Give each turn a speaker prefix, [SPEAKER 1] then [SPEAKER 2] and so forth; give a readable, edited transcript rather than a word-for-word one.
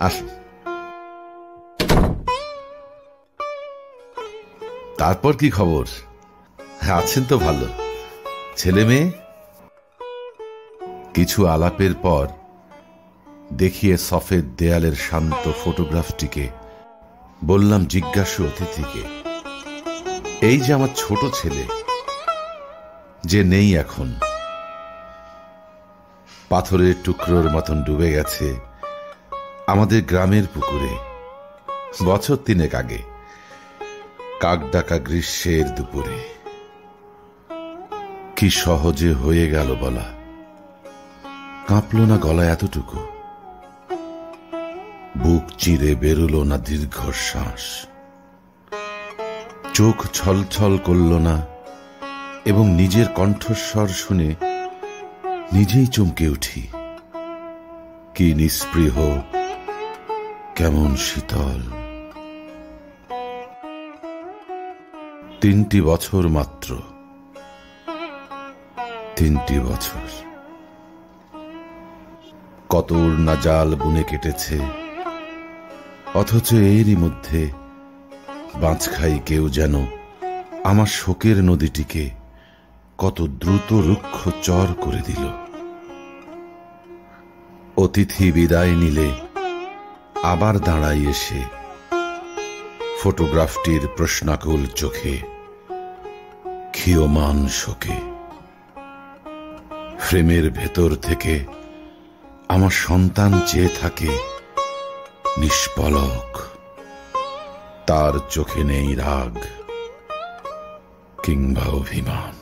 [SPEAKER 1] আসুন। তারপর কি খবর? আছেন তো ভালো? ছেলে মেয়ে? কিছু আলাপের পর দেখিয়ে সফেদ দেয়ালের শান্ত ফটোগ্রাফটিকে বললাম জিজ্ঞাসু অতিথিকে, এই যে আমার ছোট ছেলে, যে নেই এখন, পাথরের টুকরোর মতন ডুবে গেছে আমাদের গ্রামের পুকুরে বছর 3 আগে, কাক ডাকা গ্রীষ্মের দুপুরে। কি সহজে হয়ে গেল বলা, কাঁপল না গলা এতটুকু, বুক চিরে বেরোলো না দীর্ঘশ্বাস, চোখ ছলছল করল না, এবং নিজের কণ্ঠস্বর শুনে নিজেই চমকে উঠি। কি নিস্পৃহ, কেমন শীতল। 3টি বছর মাত্র, 3টি বছর। কত উড়না জাল বুনে কেটেছে, অথচ এরই মধ্যে বাঁচখাই কেউ যেন আমার শোকের নদীটিকে কত দ্রুত রুক্ষ চর করে দিল। অতিথি বিদায় নিলে আবার দাঁড়াই এসে ফটোগ্রাফটির প্রশ্নাকুল চোখে, ক্ষীয়মান শোকে। ফ্রেমের ভেতর থেকে আমার সন্তান চেয়ে থাকে নিষ্পলক, তার চোখে নেই রাগ কিংবা অভিমান।